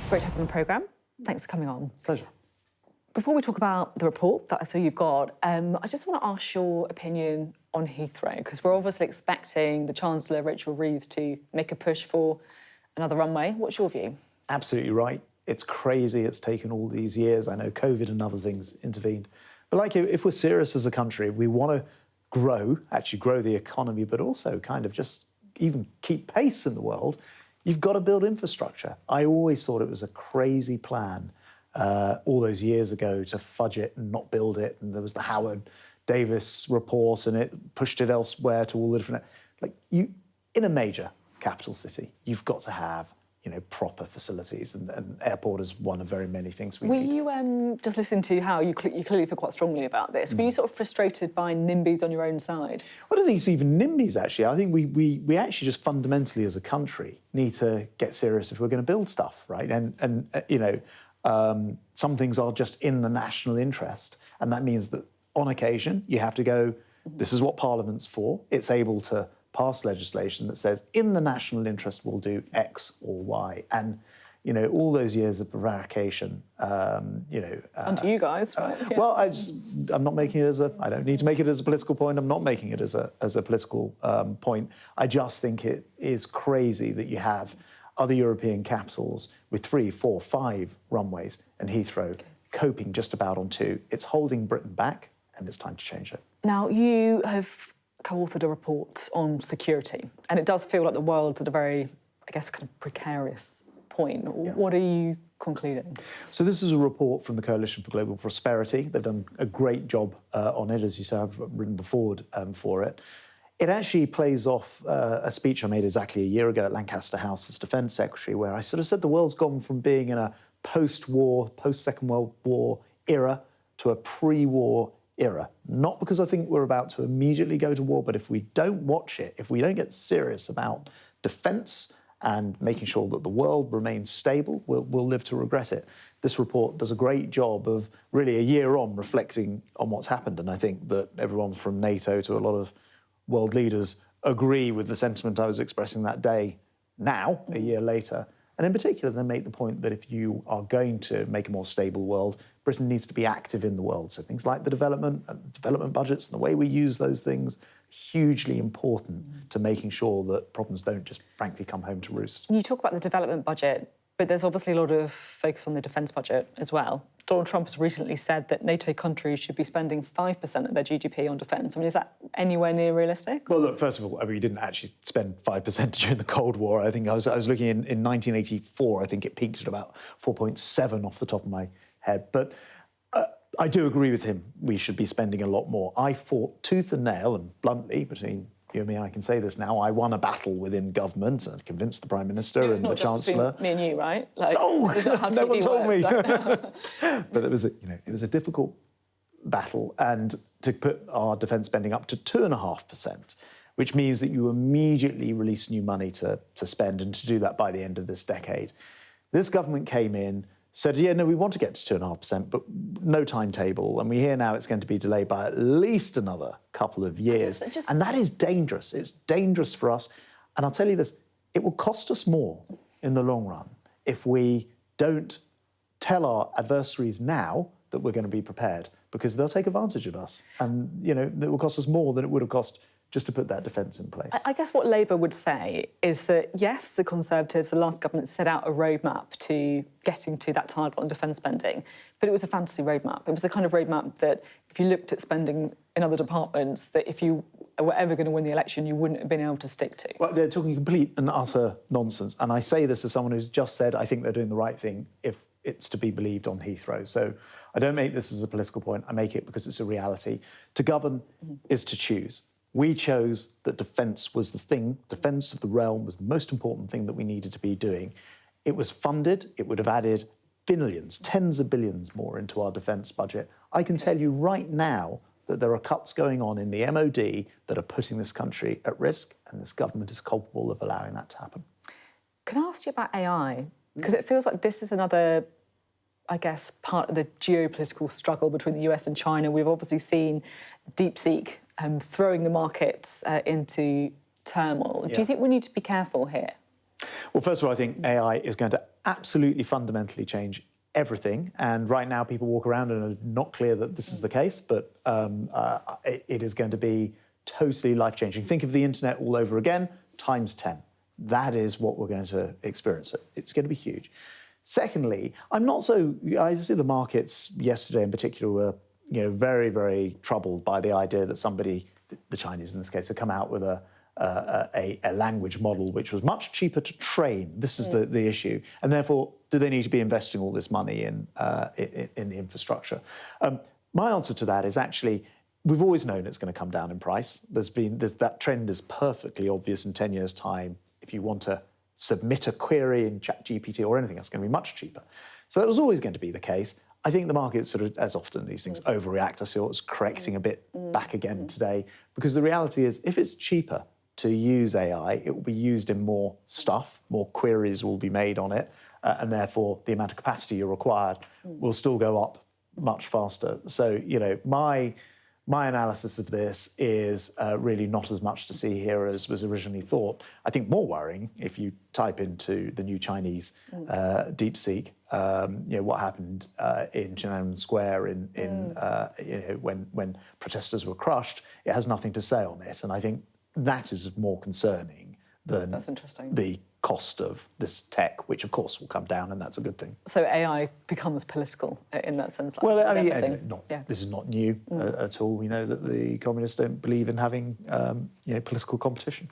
Great to have you on the programme. Thanks for coming on. Pleasure. Before we talk about the report that I saw you've got, I just want to ask your opinion on Heathrow, because we're obviously expecting the Chancellor, Rachel Reeves, to make a push for another runway. What's your view? Absolutely right. It's crazy it's taken all these years. I know COVID and other things intervened. But like, if we're serious as a country, if we want to actually grow the economy, but also kind of just even keep pace in the world, you've got to build infrastructure. I always thought it was a crazy plan all those years ago to fudge it and not build it. And there was the Howard Davis report and it pushed it elsewhere to all the different... in a major capital city, you've got to have proper facilities, and airport is one of very many things we need. You just listen to how you clearly feel quite strongly about this. Were you sort of frustrated by NIMBYs on your own side? I don't think it's even NIMBYs, actually. I think we actually just fundamentally as a country need to get serious if we're going to build stuff, right? And some things are just in the national interest, and that means that on occasion you have to go, this is what Parliament's for. It's able to pass legislation that says, in the national interest, we'll do X or Y. And, all those years of prevarication, Under you guys, right? Yeah. Well, I'm not making it I don't need to make it as a political point. I'm not making it as a political point. I just think it is crazy that you have other European capitals with 3, 4, 5 runways and Heathrow coping just about on 2. It's holding Britain back, and it's time to change it. Now, you have co-authored a report on security, and it does feel like the world's at a very, kind of precarious point. Yeah. What are you concluding? So this is a report from the Coalition for Global Prosperity. They've done a great job on it, as you say. I've written the forward for it. It actually plays off a speech I made exactly a year ago at Lancaster House as Defence Secretary, where I sort of said the world's gone from being in a post-war, post-Second World War era to a pre-war era. Not because I think we're about to immediately go to war, but if we don't watch it, if we don't get serious about defence and making sure that the world remains stable, we'll live to regret it. This report does a great job of really a year on reflecting on what's happened, and I think that everyone from NATO to a lot of world leaders agree with the sentiment I was expressing that day now, a year later. And in particular, they make the point that if you are going to make a more stable world, Britain needs to be active in the world. So things like the development budgets and the way we use those things, hugely important to making sure that problems don't just frankly come home to roost. You talk about the development budget, but there's obviously a lot of focus on the defence budget as well. Donald Trump has recently said that NATO countries should be spending 5% of their GDP on defence. I mean, is that anywhere near realistic? Well, look, first of all, we didn't actually spend 5% during the Cold War. I think I was looking in 1984, I think it peaked at about 4.7 off the top of my head. But I do agree with him. We should be spending a lot more. I fought tooth and nail, and bluntly, between you and me, I can say this now, I won a battle within government and convinced the Prime Minister and the Chancellor. It's not just me and you, right? This is not how no one told works, me. But it was a difficult battle, and to put our defence spending up to 2.5%, which means that you immediately release new money to spend, and to do that by the end of this decade. This government came in, said, we want to get to 2.5%, but no timetable. And we hear now it's going to be delayed by at least another couple of years. And that is dangerous. It's dangerous for us. And I'll tell you this, it will cost us more in the long run if we don't tell our adversaries now that we're going to be prepared, because they'll take advantage of us. And, it will cost us more than it would have cost just to put that defence in place. I guess what Labour would say is that, yes, the Conservatives, the last government, set out a roadmap to getting to that target on defence spending, but it was a fantasy roadmap. It was the kind of roadmap that, if you looked at spending in other departments, that if you were ever going to win the election, you wouldn't have been able to stick to. Well, they're talking complete and utter nonsense. And I say this as someone who's just said, I think they're doing the right thing if it's to be believed on Heathrow. So I don't make this as a political point. I make it because it's a reality. To govern is to choose. We chose that defence was the thing, defence of the realm was the most important thing that we needed to be doing. It was funded, it would have added billions, tens of billions more into our defence budget. I can tell you right now that there are cuts going on in the MOD that are putting this country at risk, and this government is culpable of allowing that to happen. Can I ask you about AI? Because it feels like this is another, part of the geopolitical struggle between the US and China. We've obviously seen DeepSeek throwing the markets into turmoil. Yeah. Do you think we need to be careful here? Well, first of all, I think AI is going to absolutely fundamentally change everything. And right now, people walk around and are not clear that this is the case, but it is going to be totally life-changing. Think of the internet all over again, times 10. That is what we're going to experience. It's going to be huge. Secondly, I see the markets yesterday in particular were very, very troubled by the idea that somebody, the Chinese in this case, had come out with a language model which was much cheaper to train. This is the issue. And therefore, do they need to be investing all this money in the infrastructure? My answer to that is actually, we've always known it's going to come down in price. That trend is perfectly obvious in 10 years' time. If you want to submit a query in ChatGPT or anything else, it's going to be much cheaper. So that was always going to be the case. I think the market sort of, as often these things overreact. I saw it's correcting a bit back again today, because the reality is, if it's cheaper to use AI, it will be used in more stuff, more queries will be made on it, and therefore the amount of capacity you require will still go up much faster. So, my analysis of this is really not as much to see here as was originally thought. I think more worrying, if you type into the new Chinese DeepSeek, what happened in Tiananmen Square when protesters were crushed, it has nothing to say on it. And I think that is more concerning than the cost of this tech, which of course will come down, and that's a good thing. So AI becomes political in that sense? Well, I mean, this is not new at all. We know that the communists don't believe in having political competition.